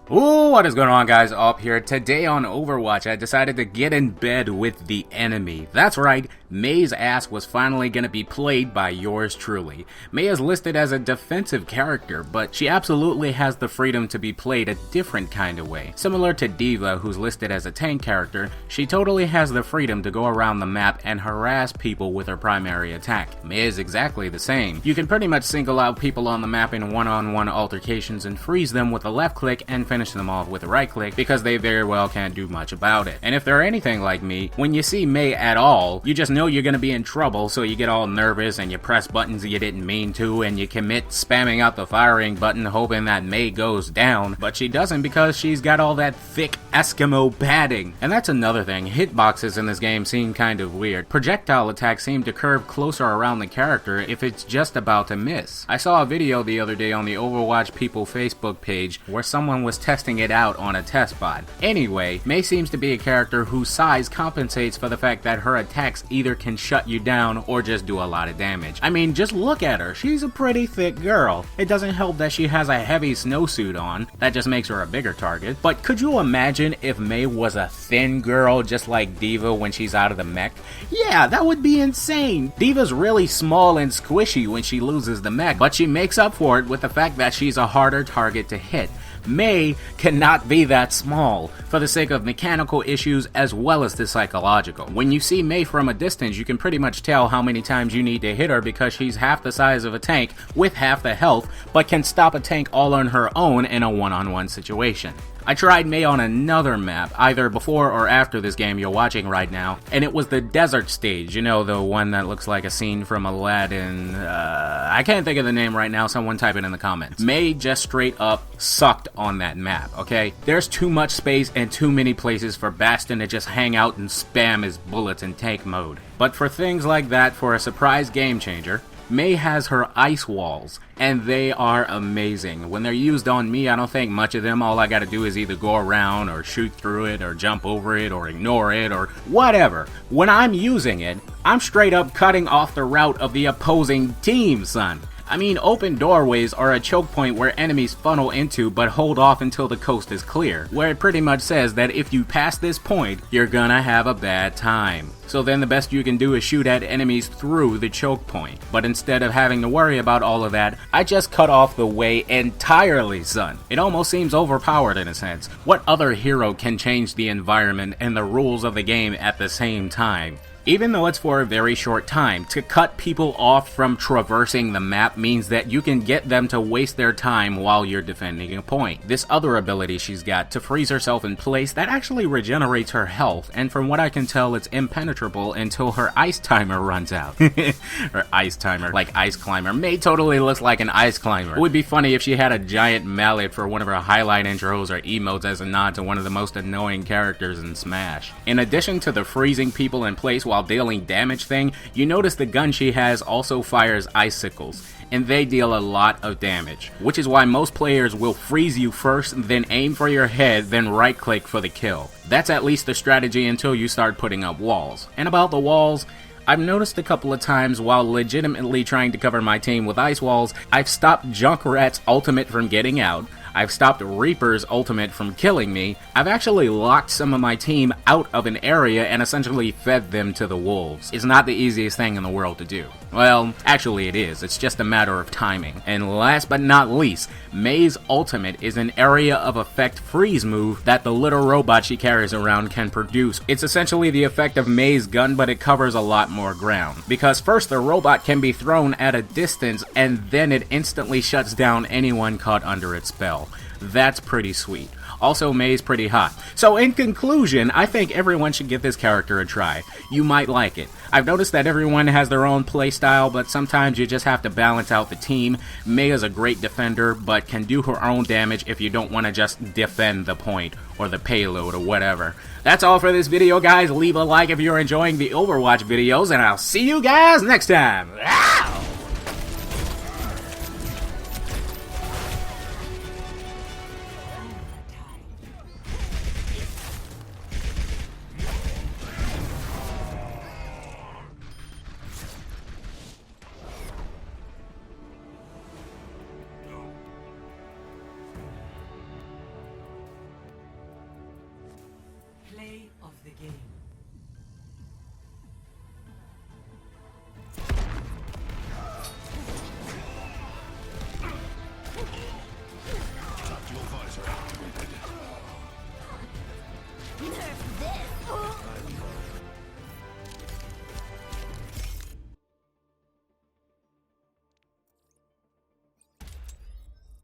Ooh, what is going on, guys? Up here. Today on Overwatch, I decided to get in bed with the enemy. That's right, Mei's ass was finally gonna be played by yours truly. Mei is listed as a defensive character, but she absolutely has the freedom to be played a different kind of way. Similar to d.va, who's listed as a tank character, she totally has the freedom to go around the map and harass people with her primary attack. Mei is exactly the same. You can pretty much single out people on the map in one-on-one altercations and freeze them with a left click and finish them off with a right click because they very well can't do much about it. And if they're anything like me, when you see Mei at all, you just know you're gonna be in trouble, so you get all nervous and you press buttons you didn't mean to and you commit spamming out the firing button hoping that Mei goes down, but she doesn't because she's got all that thick Eskimo padding. And that's another thing, hitboxes in this game seem kind of weird. Projectile attacks seem to curve closer around the character if it's just about to miss. I saw a video the other day on the Overwatch People Facebook page where someone was testing it out on a test bot. Anyway, Mei seems to be a character whose size compensates for the fact that her attacks either can shut you down or just do a lot of damage. I mean, just look at her. She's a pretty thick girl. It doesn't help that she has a heavy snowsuit on. That just makes her a bigger target. But could you imagine if Mei was a thin girl just like d.va when she's out of the mech? Yeah, that would be insane. d.va's really small and squishy when she loses the mech, but she makes up for it with the fact that she's a harder target to hit. Mei cannot be that small, for the sake of mechanical issues as well as the psychological. When you see Mei from a distance, you can pretty much tell how many times you need to hit her because she's half the size of a tank with half the health, but can stop a tank all on her own in a one-on-one situation. I tried Mei on another map, either before or after this game you're watching right now, and it was the desert stage, you know, the one that looks like a scene from Aladdin. I can't think of the name right now, someone type it in the comments. Mei just straight up sucked on that map, okay? There's too much space and too many places for Bastion to just hang out and spam his bullets in tank mode. But for things like that, for a surprise game changer, Mei has her ice walls, and they are amazing. When they're used on me, I don't think much of them. All I gotta do is either go around or shoot through it or jump over it or ignore it or whatever. When I'm using it, I'm straight up cutting off the route of the opposing team, son. I mean, open doorways are a choke point where enemies funnel into but hold off until the coast is clear, where it pretty much says that if you pass this point, you're gonna have a bad time. So then the best you can do is shoot at enemies through the choke point. But instead of having to worry about all of that, I just cut off the way entirely, son. It almost seems overpowered in a sense. What other hero can change the environment and the rules of the game at the same time? Even though it's for a very short time, to cut people off from traversing the map means that you can get them to waste their time while you're defending a point. This other ability she's got, to freeze herself in place, that actually regenerates her health, and from what I can tell, it's impenetrable until her ice timer runs out. Her ice timer, like ice climber. Mei totally looks like an ice climber. It would be funny if she had a giant mallet for one of her highlight intros or emotes as a nod to one of the most annoying characters in Smash. In addition to the freezing people in place while dealing damage thing, you notice the gun she has also fires icicles, and they deal a lot of damage, which is why most players will freeze you first, then aim for your head, then right click for the kill. That's at least the strategy until you start putting up walls. And about the walls, I've noticed a couple of times while legitimately trying to cover my team with ice walls, I've stopped Junkrat's ultimate from getting out, I've stopped Reaper's ultimate from killing me, I've actually locked some of my team out of an area and essentially fed them to the wolves. It's not the easiest thing in the world to do. Well, actually it is, it's just a matter of timing. And last but not least, Mei's ultimate is an area of effect freeze move that the little robot she carries around can produce. It's essentially the effect of Mei's gun, but it covers a lot more ground. Because first the robot can be thrown at a distance and then it instantly shuts down anyone caught under its spell. That's pretty sweet. Also, Mei's pretty hot. So in conclusion, I think everyone should give this character a try. You might like it. I've noticed that everyone has their own playstyle, but sometimes you just have to balance out the team. Mei is a great defender, but can do her own damage if you don't want to just defend the point or the payload or whatever. That's all for this video, guys. Leave a like if you're enjoying the Overwatch videos, and I'll see you guys next time.